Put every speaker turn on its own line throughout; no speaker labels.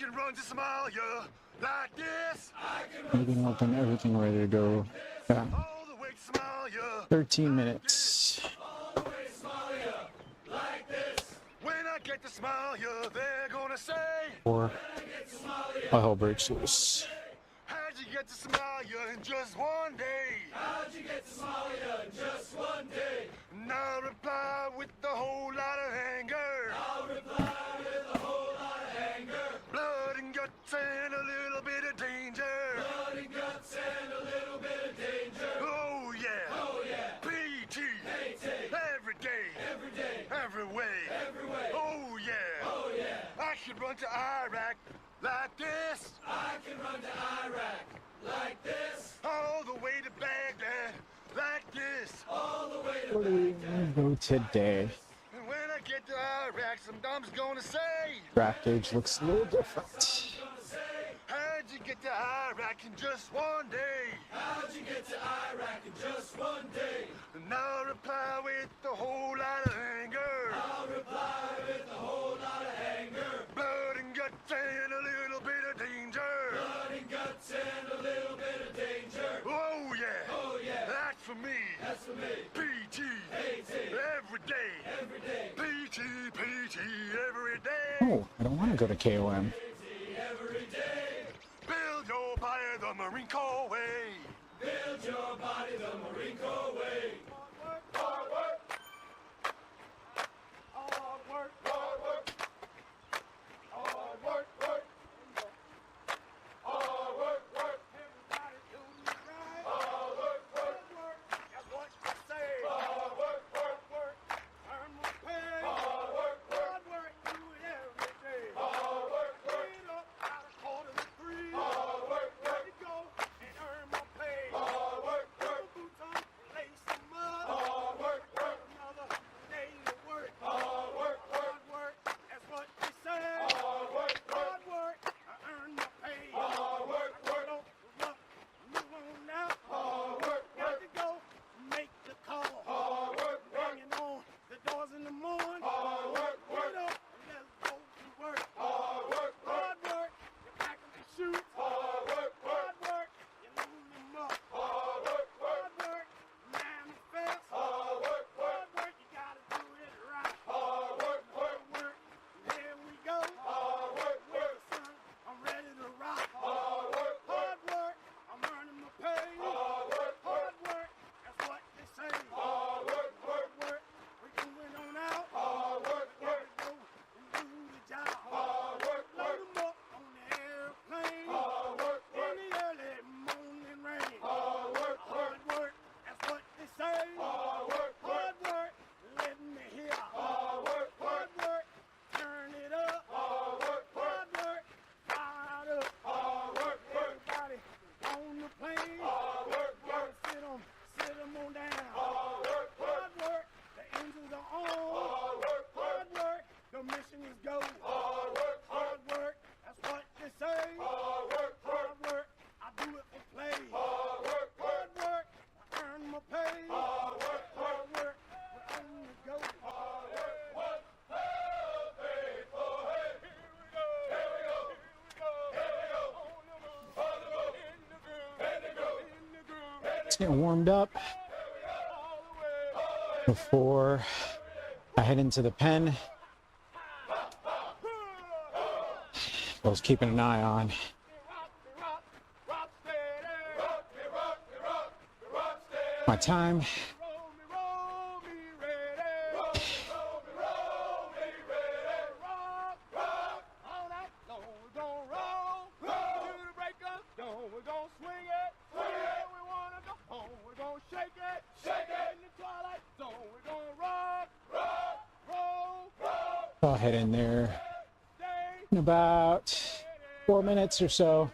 can run to Somalia like this.
Everything open, everything ready to go. Yeah.
All the way to Somalia.
13 minutes.
All the way to Somalia like this. When I get to Somalia, they're gonna say.
Or my whole brake's loose.
How'd you get to Somalia in just one day?
How'd you get to Somalia in just one day?
And I'll reply with a whole lot of anger.
I'll reply with a whole lot of anger.
Blood and guts and a little bit of danger.
Blood and guts and a little bit of danger.
Oh yeah.
Oh yeah.
PT.
PT.
Every day.
Every day.
Every way.
Every way.
Oh yeah.
Oh yeah.
I should run to Iraq like this.
I can run to Iraq like this.
All the way to Baghdad like this.
All the way to
Where do we go today?
And when I get to Iraq, some dumb's gonna say,
Track gauge looks a little different.
how'd you get to Iraq in just one day?
How'd you get to Iraq in just one day?
And I'll reply with a whole lot of anger.
I'll reply with a whole lot of anger.
Blood and guts and a little bit of danger.
Blood and guts and a little bit of danger.
Oh yeah.
Oh yeah.
That's for me.
That's for me.
PT.
PT.
Every day.
Every day.
PT every day.
Oh, I don't want to go to KOM.
Every day.
Build your body the Marine Corps way.
Build your body the Marine Corps way.
Hard work. Hard work. Hard work. Hard work. Work. Hard work. Work. Everybody do it right. Hard work. Work. That's what you say. Hard work. Work. Work. Earn more pay. Hard work. Hard work. Do it every day. Hard work. Get up out of 2:45. Hard work. Work. Go and earn more pay. Hard work. Work. Boots on, lace them up. Hard work. Work. Another day to work. Hard work. Hard work. That's what they say. Hard work. Hard work. I earn my pay. Hard work. Work. Move on now. Hard work. Got to go make the call. Hard work. Banging on the doors in the morning. Hard work. Get up and let's go to work. Hard work. Hard work. You pack up your shoes. Hard work. Hard work. You load them up. Hard work. Hard work. Manifest. Hard work. Hard work. You gotta do it right. Hard work. Hard work. Here we go. Hard work. Work. Son, I'm ready to rock. Hard work. Hard work. I'm earning my pay. Hard work. Hard work. That's what they say. Hard work. Hard work. We're going on out. Hard work. Work. Go and do the job. Hard work. Load them up on the airplane. Hard work. In the early morning rain. Hard work. Hard work. That's what they say. Hard work. Hard work. Let me hear. Hard work. Hard work. Turn it up. Hard work. Hard work. Fire it up. Hard work. Everybody on the plane. Hard work. Work. Sit 'em on down. Hard work. Hard work. The engines are on. Hard work. Hard work. The mission is go. Hard work. Hard work. That's what they say. Hard work. Hard work. I do it for play. Hard work. Hard work. I earn my pay. Hard work. Hard work. We're on the go. Hard work. What? Hey, for hey. Here we go. Here we go. Here we go. On the road. In the groove. In the groove. In the groove.
Let's get warmed up before I head into the pen. I was keeping an eye on. My time. I'll head in there in about 4 minutes or so.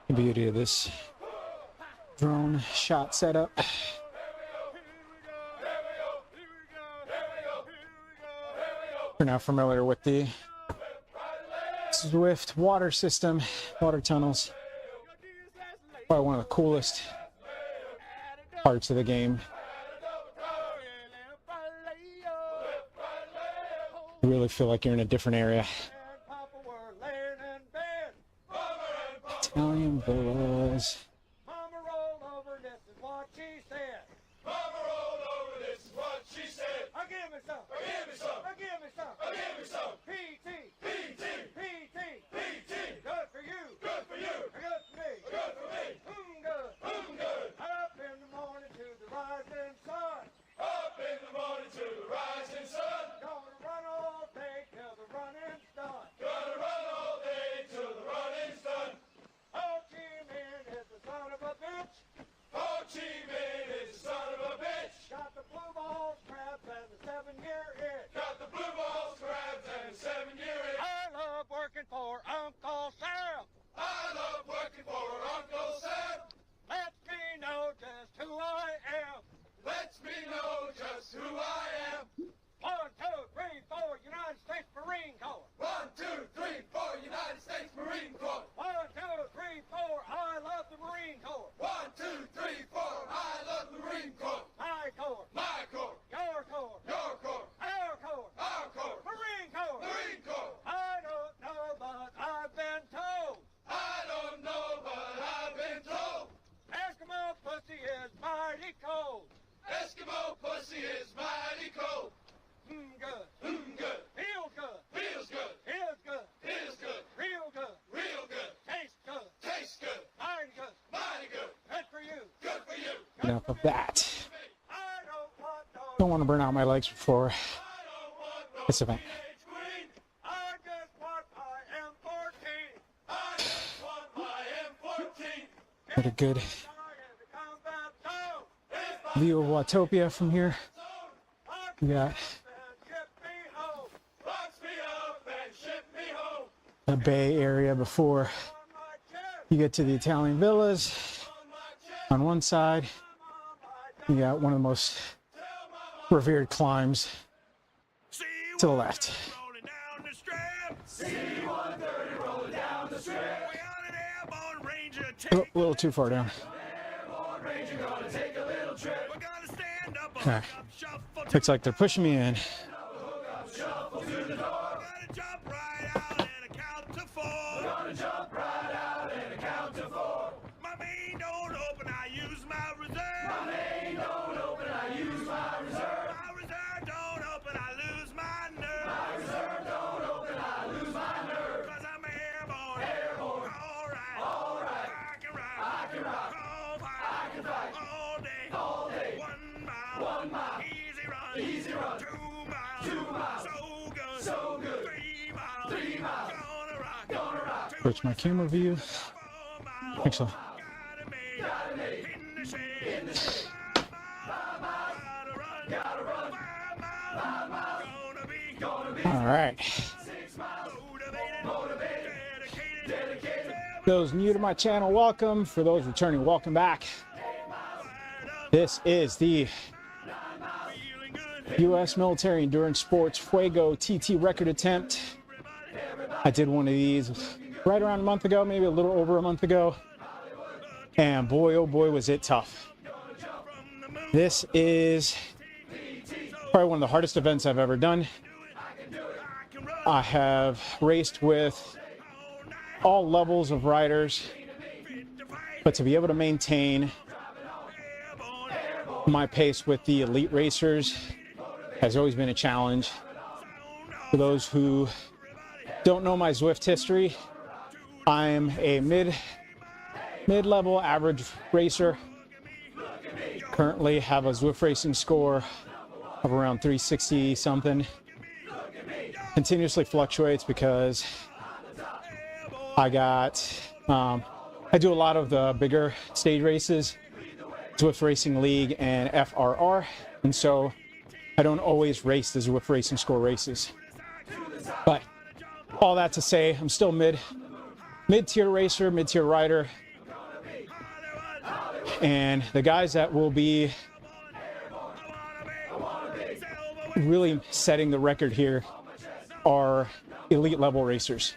The beauty of this Drone shot setup. You're now familiar with the Zwift water system, water tunnels. Probably one of the coolest parts of the game. You really feel like you're in a different area. Italian villas.
Mama rolled over, this is what she said. Mama rolled over, this is what she said. Give me some. Give me some. Give me some. Give me some. PT. PT. PT. PT. Good for you. Good for you. Good for me. Good for me. Good. Good. Up in the morning to the rising sun. Up in the morning to the rising sun. Gonna run all day till the running's done. Gonna run all day till the running's done. Ho Chi Minh is the son of a bitch. Ho Chi Minh is the son of a bitch. Got the blue balls, crabs, and the 7-year itch. Got the blue balls, crabs, and the 7-year itch. I love working for Uncle Sam. I love working for Uncle Sam. Lets me know just who I am. Lets me know just who I am. 1, 2, 3, 4, United States Marine Corps. 1, 2, 3, 4, United States Marine Corps. 1, 2, 3, 4, I love the Marine Corps. 1, 2, 3, 4, I love the Marine Corps. My Corps. My Corps. Your Corps. Your Corps. Our Corps. Our Corps. Marine Corps. Marine Corps. I don't know, but I've been told. I don't know, but I've been told. Eskimo pussy is mighty cold. Eskimo pussy is mighty cold. Good. Good. Feels good. Feels good. Feels good. Feels good. Real good. Real good. Tastes good. Tastes good. Mighty good. Mighty good. Good for you. Good for you.
Enough of that. Don't want to burn out my legs before this event.
I just want my M14. I just want my M14.
Get a good view of Watopia from here. We got the Bay area before you get to the Italian villas. On one side, you got one of the most revered climbs to the left. Oh, a little too far down. Okay. Looks like they're pushing me in. Switch my camera view. Actually. All right. Those new to my channel, welcome. For those returning, welcome back. This is the U.S. Military Endurance Sports Fuego TT record attempt. I did one of these right around a month ago, maybe a little over a month ago. And boy, oh boy, was it tough. This is probably one of the hardest events I've ever done. I have raced with all levels of riders, but to be able to maintain my pace with the elite racers has always been a challenge. For those who don't know my Zwift history, I'm a mid-level average racer. Currently have a Zwift racing score of around 360 something. Continuously fluctuates because I do a lot of the bigger stage races, Zwift Racing League and FRR, and so I don't always race the Zwift Racing Score races. But all that to say, I'm still mid-tier racer, mid-tier rider, And the guys that will be really setting the record here are elite level racers.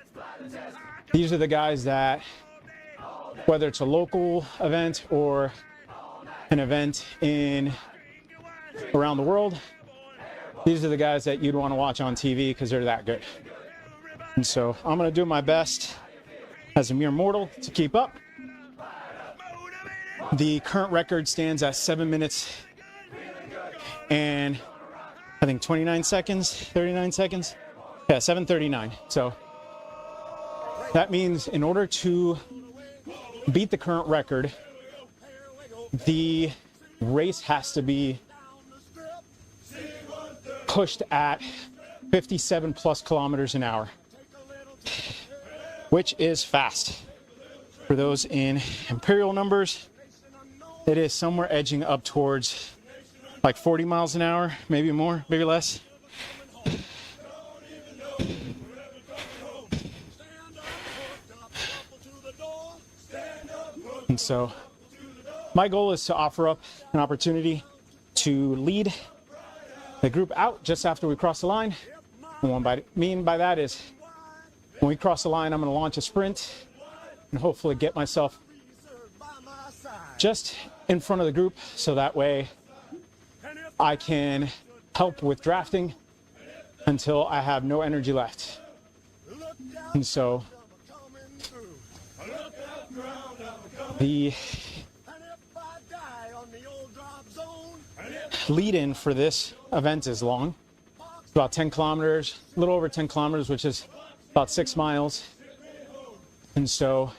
These are the guys that, whether it's a local event or an event around the world, these are the guys that you'd want to watch on TV because they're that good. And so I'm going to do my best as a mere mortal to keep up. The current record stands at 7 minutes and I think 29 seconds, 39 seconds. Yeah, 7:39. So that means in order to beat the current record, the race has to be pushed at 57 plus kilometers an hour, which is fast. For those in imperial numbers, it is somewhere edging up towards like 40 miles an hour, maybe more, maybe less. And so my goal is to offer up an opportunity to lead the group out just after we cross the line. And what I mean by that is when we cross the line, I'm going to launch a sprint and hopefully get myself just in front of the group so that way I can help with drafting until I have no energy left. And so the lead-in for this event is long. It's about 10 kilometers, a little over 10 kilometers, which is about 6 miles. And so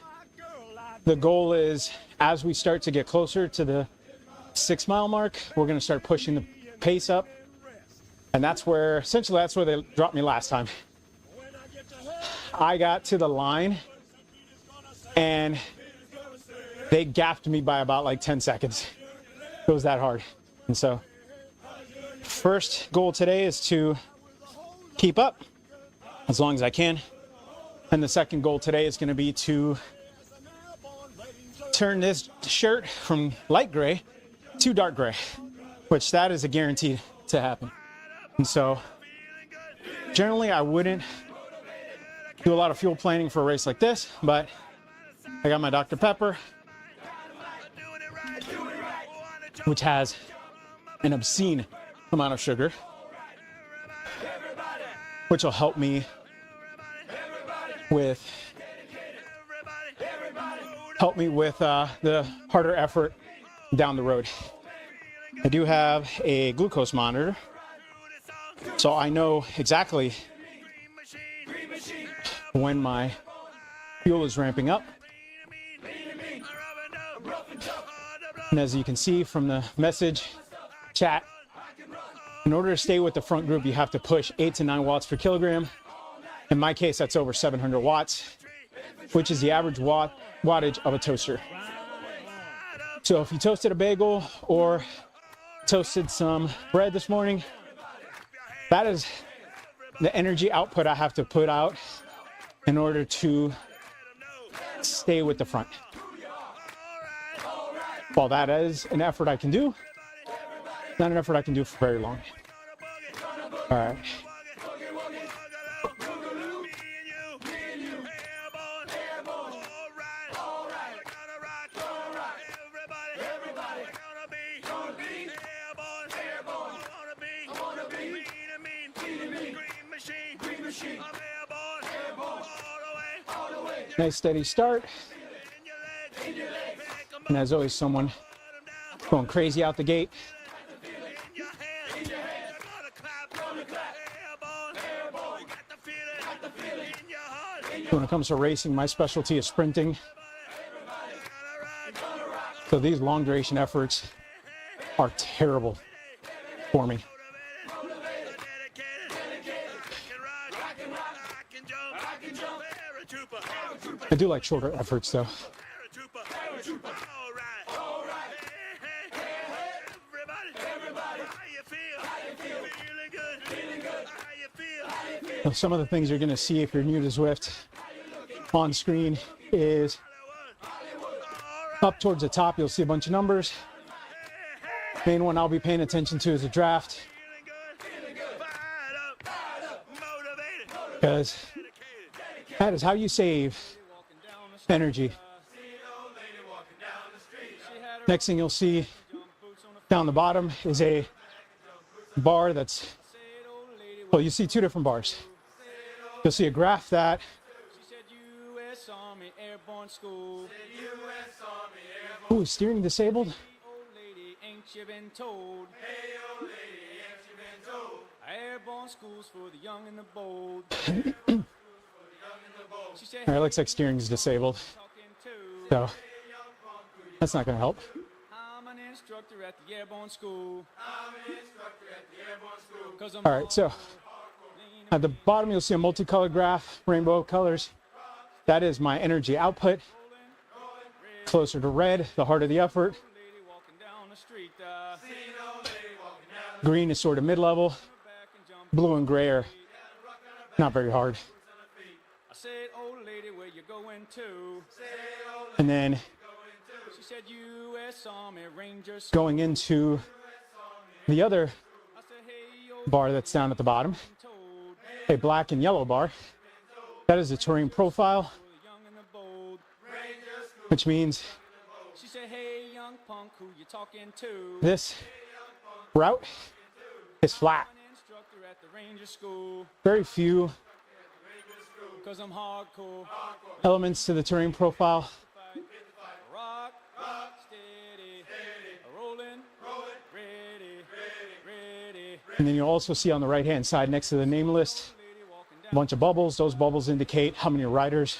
the goal is, as we start to get closer to the 6 mile mark, we're going to start pushing the pace up. And that's where, essentially, that's where they dropped me last time. I got to the line and they gapped me by about like 10 seconds. It was that hard. And so first goal today is to keep up as long as I can. And the second goal today is going to be to turn this shirt from light gray to dark gray, which that is a guarantee to happen. And so generally I wouldn't do a lot of fuel planning for a race like this, but I got my Dr. Pepper, which has an obscene amount of sugar, which will help me with the harder effort down the road. I do have a glucose monitor, so I know exactly when my fuel is ramping up. And as you can see from the message chat, in order to stay with the front group, you have to push 8 to 9 watts per kilogram. In my case, that's over 700 watts, which is the average wattage of a toaster. So if you toasted a bagel or toasted some bread this morning, that is the energy output I have to put out in order to stay with the front. While that is an effort I can do, not an effort I can do for very long. All right. Nice steady start. And as always, someone going crazy out the gate. When it comes to racing, my specialty is sprinting. So these long duration efforts are terrible for me. I do like shorter efforts though. Now, some of the things you're going to see if you're new to Zwift on screen is Up towards the top, you'll see a bunch of numbers. Main one I'll be paying attention to is the draft, because that is how you save energy. Next thing you'll see down the bottom is a bar that's, well, you see two different bars. You'll see a graph that, ooh, steering disabled. All right, looks like steering is disabled, so that's not going to help. All right, so at the bottom you'll see a multicolored graph, rainbow colors. That is my energy output. Closer to red, the harder the effort. Green is sort of mid-level. Blue and gray are not very hard. And then going into the other bar that's down at the bottom, a black and yellow bar. That is the terrain profile, which means this route is flat. Very few elements to the terrain profile. And then you'll also see on the right-hand side next to the name list a bunch of bubbles. Those bubbles indicate how many riders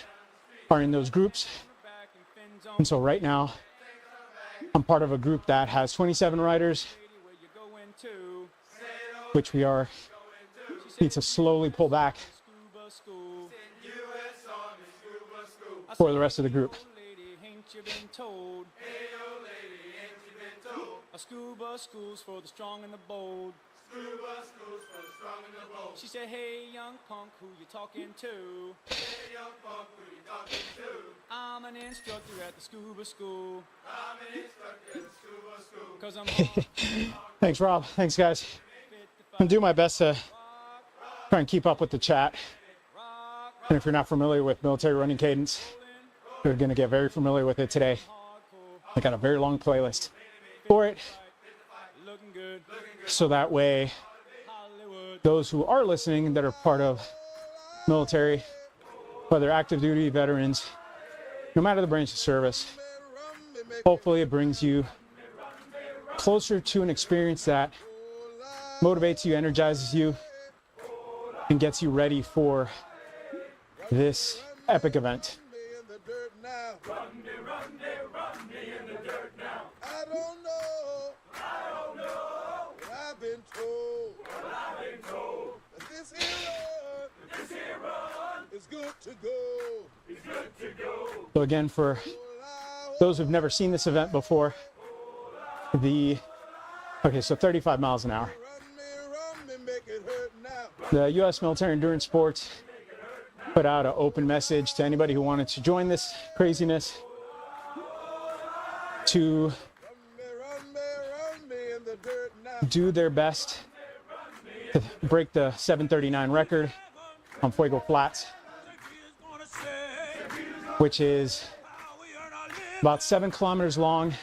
are in those groups. And so right now, I'm part of a group that has 27 riders, which we need to slowly pull back for the rest of the group. A scuba school's for the strong and the bold. Scuba school's for the strong and the bold. She said, hey, young punk, who you talking to? Hey, young punk, who you talking to? I'm an instructor at the scuba school. I'm an instructor at the scuba school. 'Cause I'm Thanks, Rob. Thanks, guys. I'm gonna do my best to try and keep up with the chat. And if you're not familiar with military running cadence, you're gonna get very familiar with it today. I got a very long playlist for it, so that way those who are listening that are part of military, whether active duty, veterans, no matter the branch of service, hopefully it brings you closer to an experience that motivates you, energizes you, and gets you ready for this epic event. So again, for those who've never seen this event before, so 35 miles an hour. The U.S. Military Endurance Sports put out an open message to anybody who wanted to join this craziness to do their best to break the 7:39 record on Fuego Flats, which is about 7 kilometers long.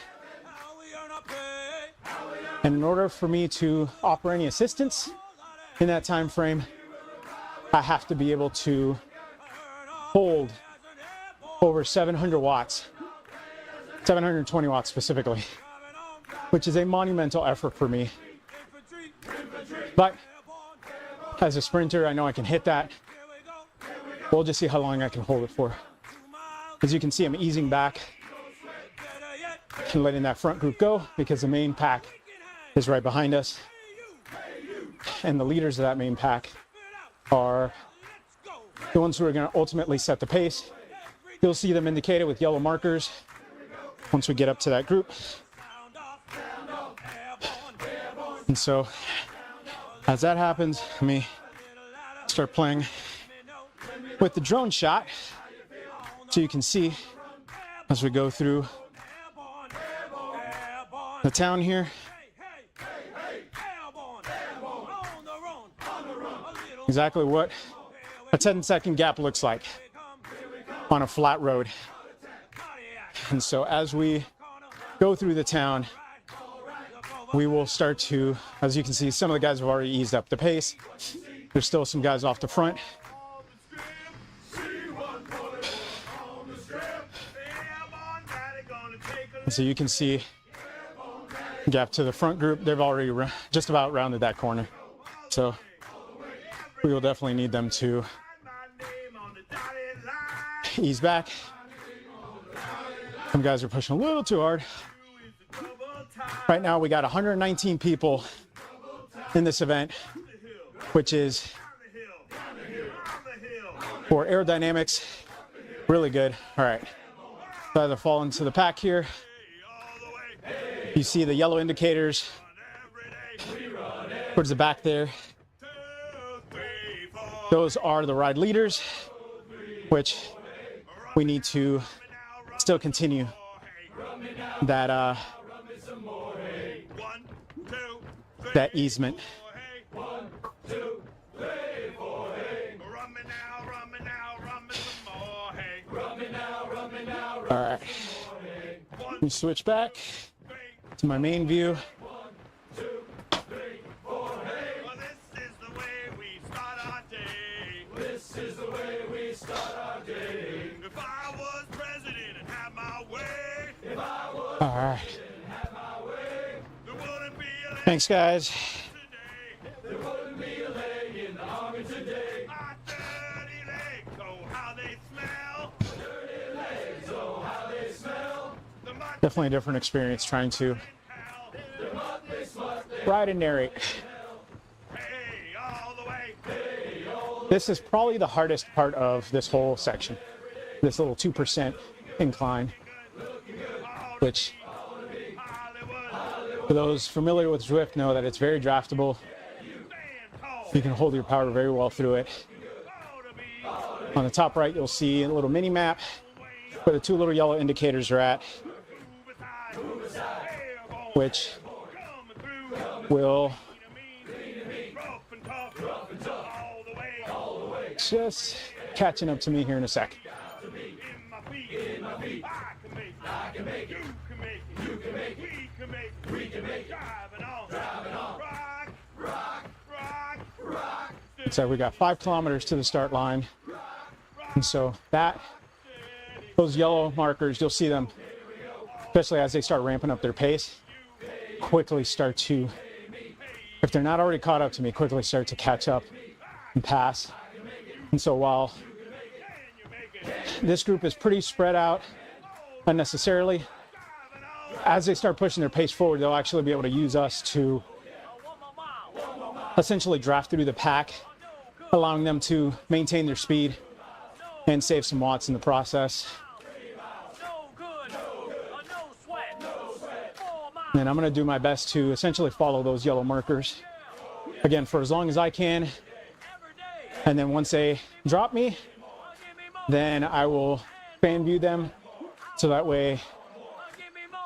And in order for me to offer any assistance in that time frame, I have to be able to hold over 700 watts, 720 watts specifically, which is a monumental effort for me. But as a sprinter, I know I can hit that. We'll just see how long I can hold it for. As you can see, I'm easing back and letting that front group go because the main pack is right behind us. And the leaders of that main pack are the ones who are going to ultimately set the pace. You'll see them indicated with yellow markers once we get up to that group. And so as that happens, let me start playing with the drone shot so you can see as we go through the town here. Exactly what a 10-second gap looks like on a flat road. And so as we go through the town, we will start to, as you can see, some of the guys have already eased up the pace. There's still some guys off the front. And so you can see gap to the front group. They've already just about rounded that corner. So we will definitely need them to ease back. Some guys are pushing a little too hard. Right now we got 119 people in this event, which is, for aerodynamics, really good. All right, so as I fall into the pack here, you see the yellow indicators towards the back there. Those are the ride leaders, which we need to still continue that that easement. All right, let me switch back to my main view. All right. Thanks, guys. Definitely a different experience trying to ride and narrate. This is probably the hardest part of this whole section, this little 2% incline, which for those familiar with Zwift know that it's very draftable. You can hold your power very well through it. On the top right, you'll see a little mini map where the two little yellow indicators are at, which will just catching up to me here in a sec. So we got 5 kilometers to the start line. And so those yellow markers, you'll see them, especially as they start ramping up their pace, quickly start to, if they're not already caught up to me, quickly start to catch up and pass. And so while this group is pretty spread out unnecessarily, as they start pushing their pace forward, they'll actually be able to use us to essentially draft through the pack, allowing them to maintain their speed and save some watts in the process. And I'm going to do my best to essentially follow those yellow markers, again, for as long as I can. And then once they drop me, then I will fan view them, so that way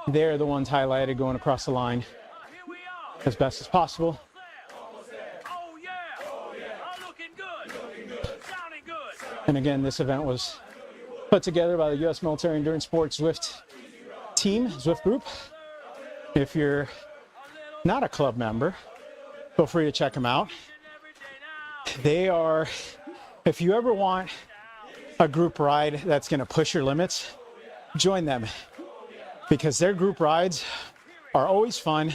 they're the ones highlighted going across the line as best as possible. And again, this event was put together by the U.S. Military Endurance Sports Zwift team, Zwift group. If you're not a club member, feel free to check them out. They are, if you ever want a group ride that's going to push your limits, join them, because their group rides are always fun.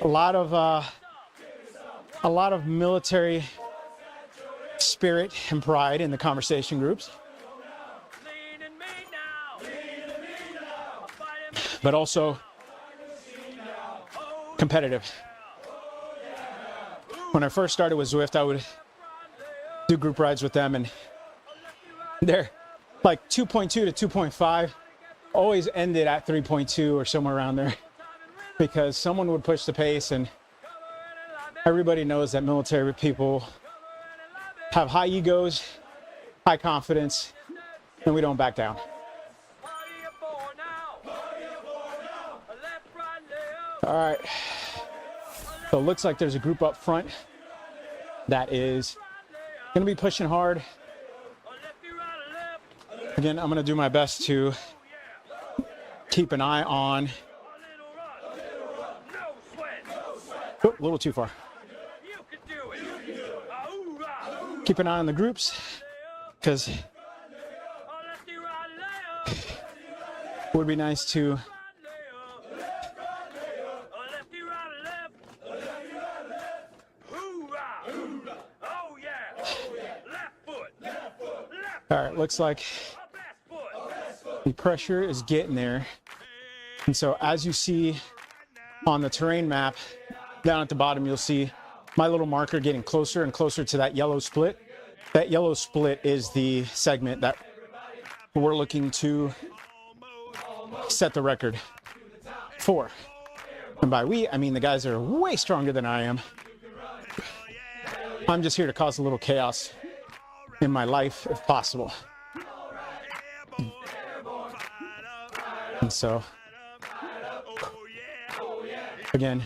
A lot of military spirit and pride in the conversation groups, but also competitive. When I first started with Zwift, I would do group rides with them, and they're like 2.2 to 2.5 always ended at 3.2 or somewhere around there, because someone would push the pace, and everybody knows that military people have high egos, high confidence, and we don't back down. All right. So it looks like there's a group up front that is going to be pushing hard. Again, I'm going to do my best to keep an eye on. Oh, a little too far. Keep an eye on the groups, because it would be nice to all right, looks like the pressure is getting there. And so as you see on the terrain map, down at the bottom, you'll see my little marker getting closer and closer to that yellow split. That yellow split is the segment that we're looking to set the record for. And by we, I mean the guys that are way stronger than I am. I'm just here to cause a little chaos in my life, if possible. And so, again,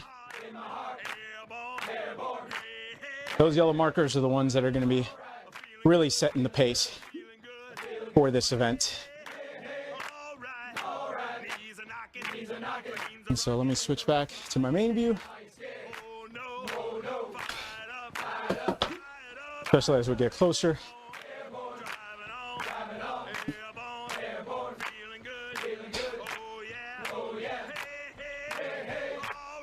those yellow markers are the ones that are going to be really setting the pace for this event. And so let me switch back to my main view. Especially as we get closer.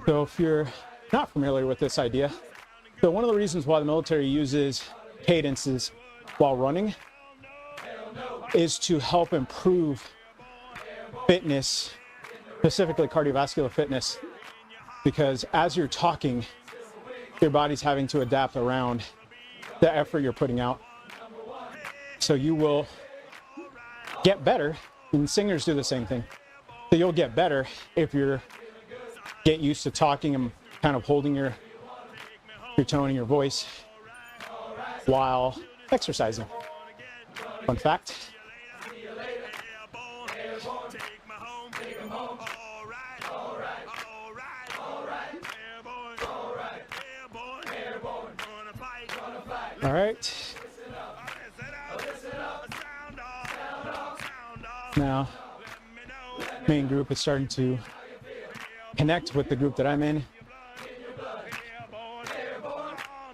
So if you're not familiar with this idea, so one of the reasons why the military uses cadences while running is to help improve fitness, specifically cardiovascular fitness, because as you're talking, your body's having to adapt around the effort you're putting out. So you will get better, and singers do the same thing. So you'll get better if you're get used to talking and kind of holding your tone and your voice while exercising. Fun fact. All right. Now, main group is starting to connect with the group that I'm in.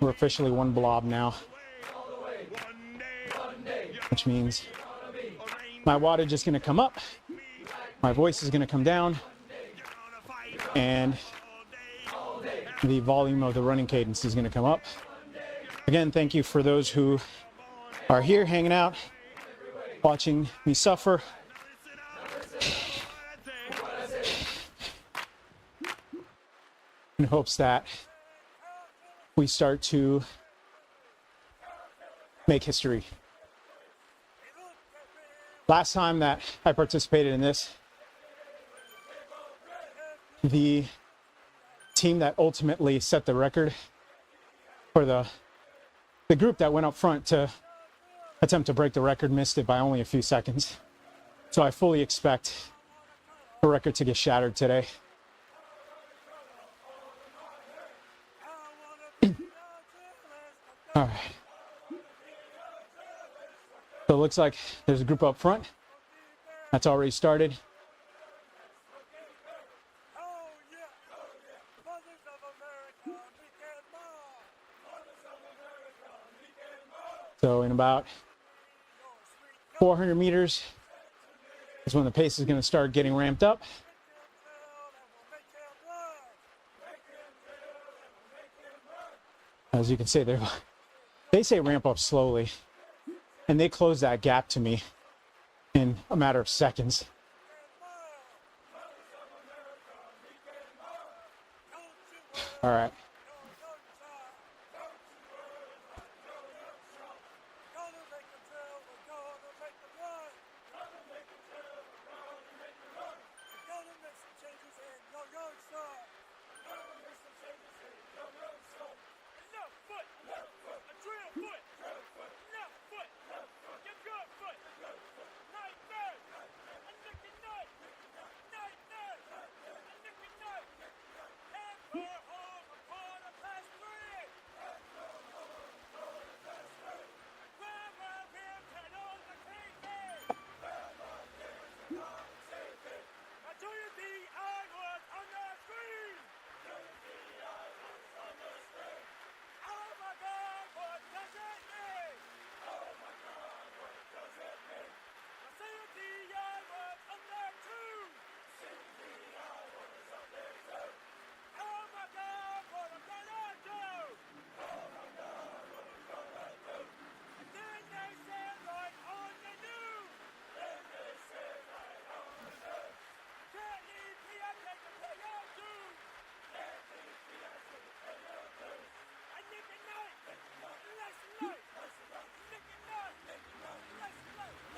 We're officially one blob now, which means my wattage is going to come up, my voice is going to come down, and the volume of the running cadence is going to come up. Again, thank you for those who are here hanging out, watching me suffer. In hopes that we start to make history. Last time that I participated in this, the team that ultimately set the record for the group that went up front to attempt to break the record missed it by only a few seconds. So I fully expect the record to get shattered today. All right. So it looks like there's a group up front that's already started. So in about 400 meters is when the pace is going to start getting ramped up. As you can see, they say ramp up slowly, and they close that gap to me in a matter of seconds. All right.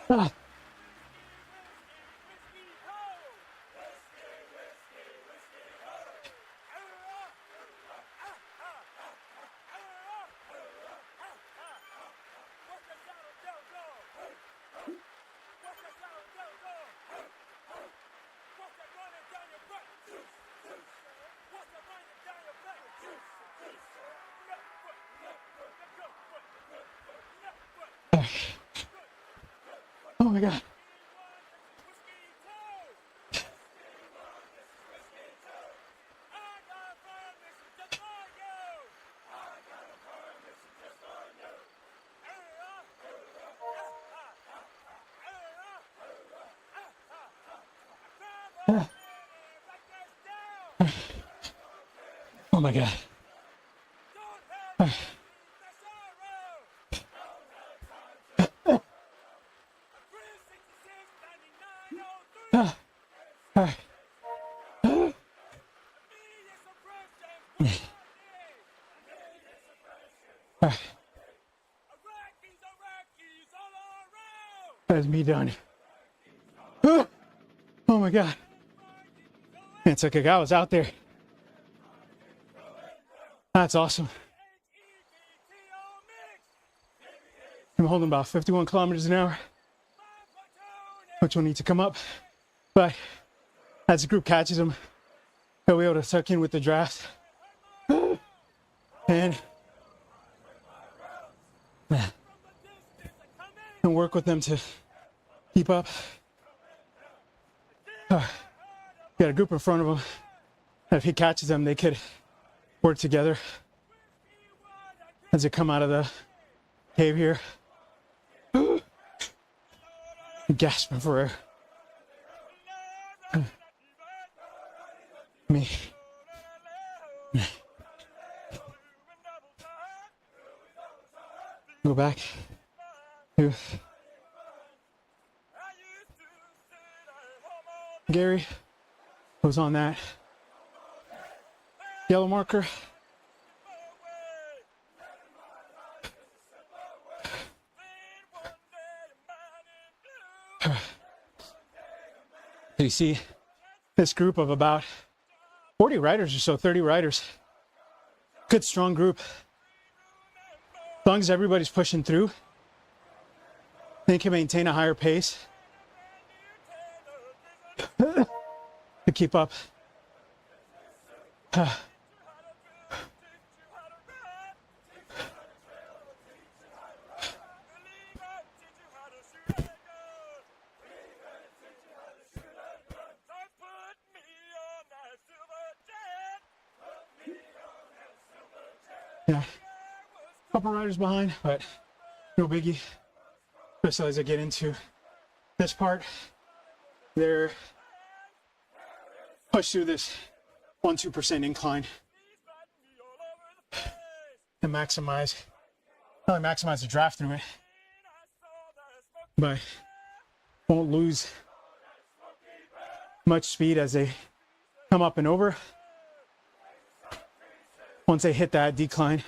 Ah. Oh my God. Oh my God. That's me done. Oh my God. It's like a guy was out there. That's awesome. I'm holding about 51 kilometers an hour, which will need to come up. But as the group catches them, they'll be able to suck in with the draft and work with them to keep up. Got a group in front of him. And if he catches them, they could work together as they come out of the cave here. Gasping for air. Me. Go back to Gary was on that yellow marker. You see this group of about 40 riders or so, 30 riders. Good, strong group. As long as everybody's pushing through, they can maintain a higher pace to keep up. Yeah, couple riders behind, but no biggie. Especially as I get into this part, they're pushed through this 1-2% incline to maximize, not only maximize the draft through it, but won't lose much speed as they come up and over. Once they hit that decline,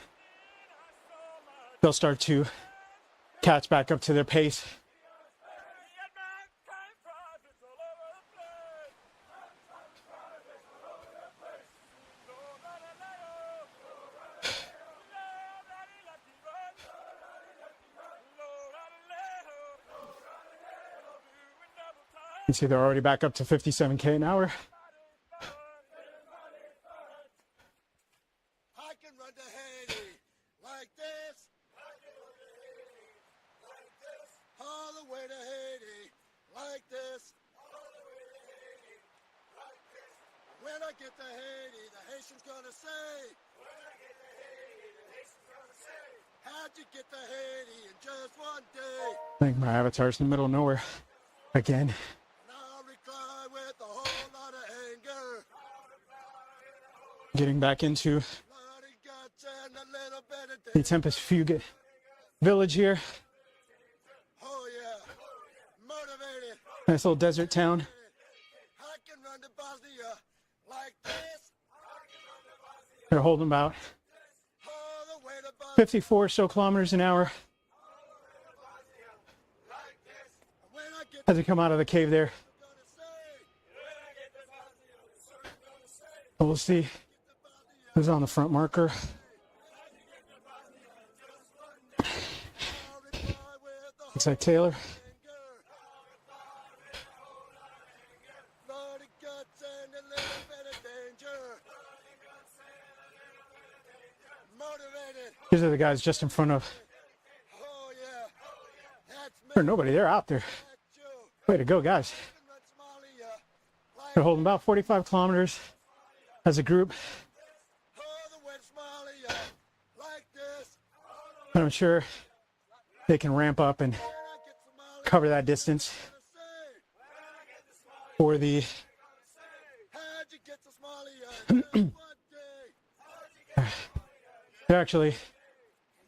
they'll start to catch back up to their pace. You see they're already back up to 57K an hour.
I can run to Haiti like this. All the way to Haiti like this. When I get to Haiti, the Haitians gonna say. How'd you get to Haiti in just one day?
I think my avatar's in the middle of nowhere again.
Now recline with a whole lot of anger.
Getting back into
Bloody guts and a little bit of
the Tempest Fugue village here.
Oh yeah, motivated.
Nice little desert town.
I can run to Bosnia like this.
They're holding about
All the way to Bosnia
54 or so kilometers an hour.
like this.
as we come out of the cave there. We'll see who's on the front marker. Looks like Taylor. These are the guys just in front of. There's nobody. They're out there. Way to go, guys. They're holding about 45 kilometers as a group. But I'm sure they can ramp up and cover that distance for the they're actually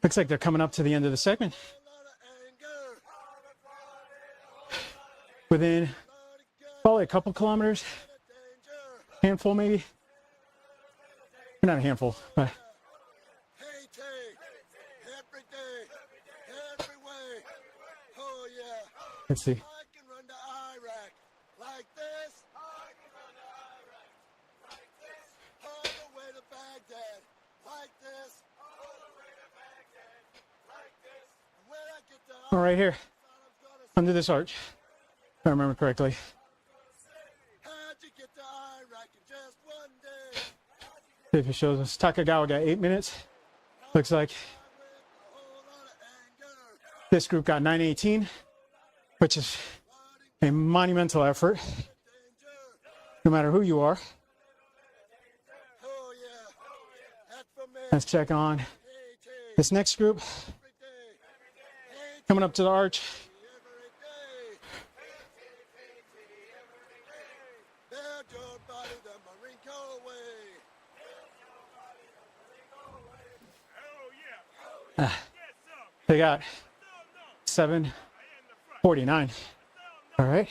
looks like they're coming up to the end of the segment. Within probably a couple kilometers, handful maybe. Not a handful, but let's see. All right, here under this arch, if I remember correctly. See if it shows us. Takagawa got 8 minutes. Looks like this group got 9:18, which is a monumental effort, no matter who you are. Let's check on this next group. Coming up to the arch. They got 7:49. All right.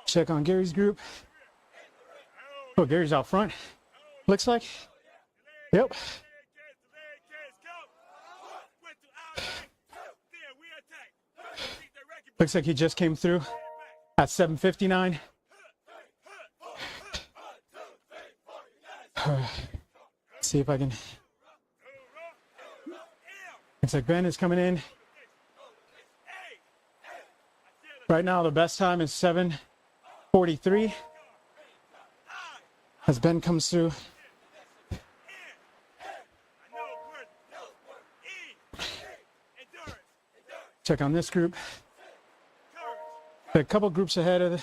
Check on Gary's group. Oh, Gary's out front. Looks like. Yep. Looks like he just came through at 7:59. See if I can. Looks like Ben is coming in. Right now, the best time is 7:43. As Ben comes through. Check on this group. A couple groups ahead of the.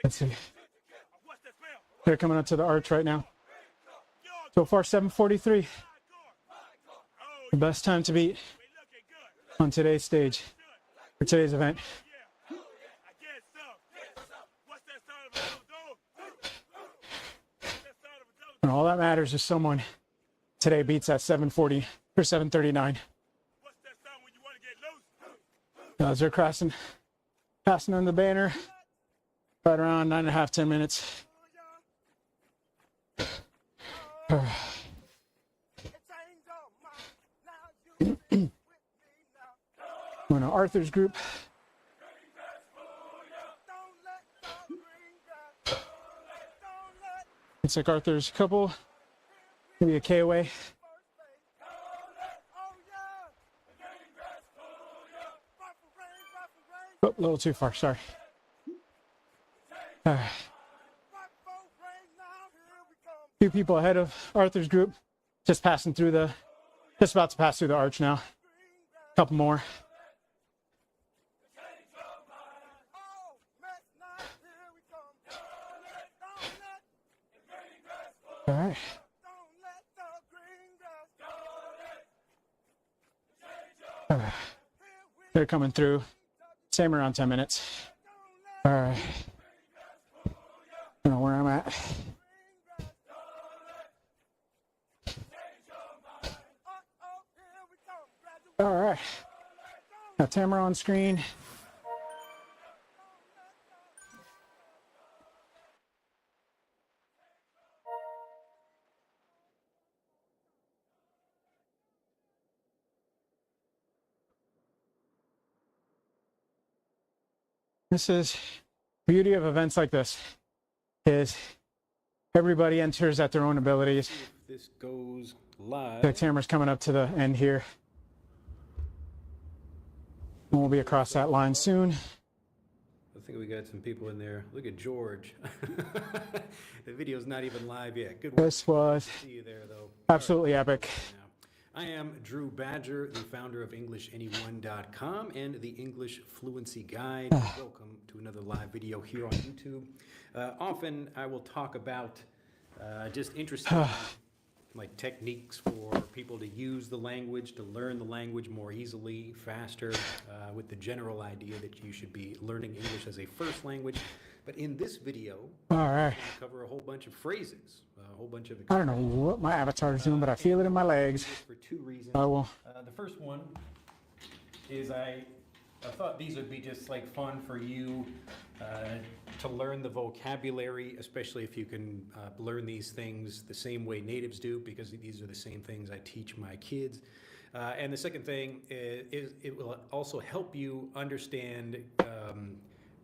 Let's see. They're coming up to the arch right now. So far, 7:43. The best time to beat on today's stage for today's event. And all that matters is someone today beats at 7:40 or 7:39. As they're passing on the banner, right around 9.5, 10 minutes. Going to Arthur's group. It's like Arthur's couple, maybe a K away. Oh, a little too far, sorry. Few people ahead of Arthur's group, just about to pass through the arch now. Couple more. All right. They're coming through. Same around 10 minutes. All right. I don't know where I'm at. All right. Got Tamara on screen. This is the beauty of events like this, is everybody enters at their own abilities.
If this goes live.
The camera's coming up to the end here. And we'll be across that line soon.
I think we got some people in there. Look at George. The video's not even live yet. Good work.
This was
See you there, though.
absolutely epic.
I am Drew Badger, the founder of EnglishAnyone.com and the English Fluency Guide. Welcome to another live video here on YouTube. Often I will talk about just interesting like techniques for people to use the language, to learn the language more easily, faster, with the general idea that you should be learning English as a first language. But in this video,
All right.
I cover a whole bunch of phrases, a whole bunch of
I don't know what my avatar is doing, but I feel it in my legs.
for two reasons.
I will.
The first one is I thought these would be just like fun for you to learn the vocabulary, especially if you can learn these things the same way natives do, because these are the same things I teach my kids. And the second thing is it will also help you understand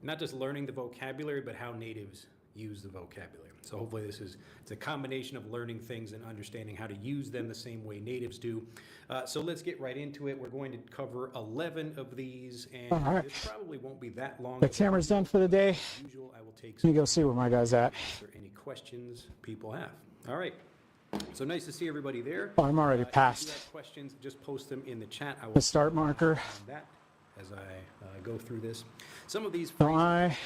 not just learning the vocabulary, but how natives use the vocabulary. So hopefully it's a combination of learning things and understanding how to use them the same way natives do. So let's get right into it. We're going to cover 11 of these, and
right.
this probably won't be that long.
The camera's done for the day.
As usual, I will take
Let
some
me go see where my guy's at.
answer any questions people have. All right. So nice to see everybody there.
Oh, I'm already
If you
past
have questions, just post them in the chat. I will
the start marker.
on that as I go through this. Some of these
So
phrases
I
have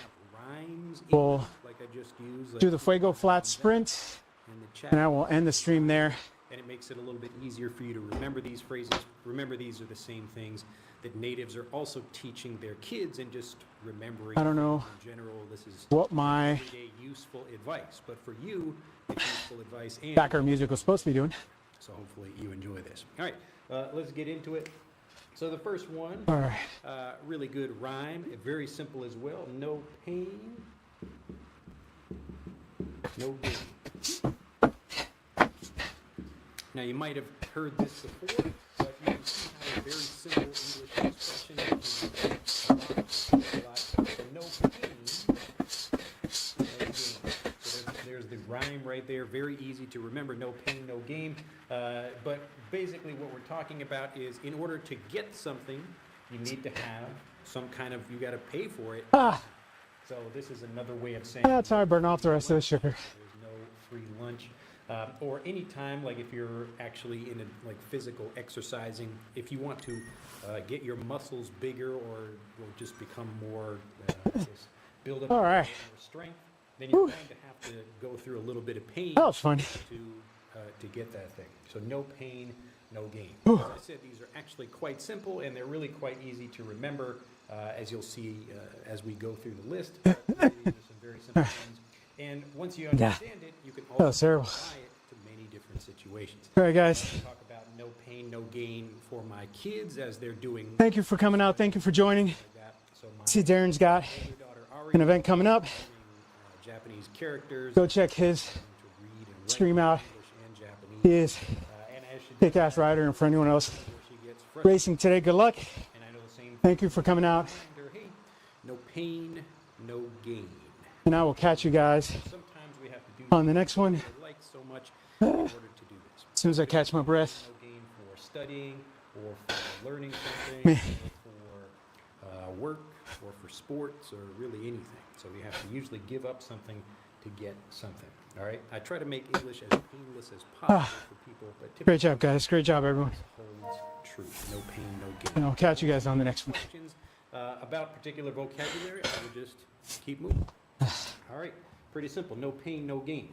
rhymes in
will
them, like I just used.
do the Fuego flat sprint,
in the chat,
and I will end the stream there.
and it makes it a little bit easier for you to remember these phrases. Remember, these are the same things that natives are also teaching their kids, and just remembering.
I don't know
in general, this is
what my
everyday useful advice, but for you, it's useful advice, and
background music was supposed to be doing.
so hopefully you enjoy this. All right, let's get into it. So the first one,
All right.
really good rhyme, very simple as well. No pain, no gain. Now you might have heard this before, but you can see how a very simple English expression can a lot. So no pain, no gain. So there's the rhyme right there. Very easy to remember. No pain, no gain. But basically, what we're talking about is, in order to get something, you need to have some kind of. You got to pay for it. So this is another way of saying.
That's how I burn off the rest of the sugar.
There's no free lunch. Or any time, like if you're actually in a, like physical exercising, if you want to get your muscles bigger or just become more, just build up
All right.
more strength, then you're going to have to go through a little bit of pain
That was fun.
to get that thing. So no pain, no gain. As I said, these are actually quite simple, and they're really quite easy to remember, as you'll see as we go through the list. These are some very simple things. And once you understand it, you can
That was
also
terrible.
apply it to many different situations.
All right, guys.
Talk about no pain, no gain for my kids as they're doing
Thank you for coming out. Thank you for joining.
that. So my
See, Darren's got
older daughter Ari
an event coming up.
learning, Japanese characters,
Go check his
to read and write
stream out.
English and Japanese.
He is
And as she
kick-ass rider, and for anyone else
she gets frustrated,
racing today, good luck.
and I know the same
Thank you for coming out,
reminder, hey, no pain, no gain.
and I will catch you guys
Sometimes we have to do
on the next one
I like so much in order to do this.
as soon as I catch my breath.
No gain for studying or for learning something,
Man.
or for work, or for sports, or really anything. So we have to usually give up something to get something. All right. I try to make English as painless as possible for people, but typically
Great job, guys. Great job, everyone.
holds true. No pain, no gain.
And I'll catch you guys on the next one.
Questions about particular vocabulary, I will just keep moving. All right. Pretty simple. No pain, no gain.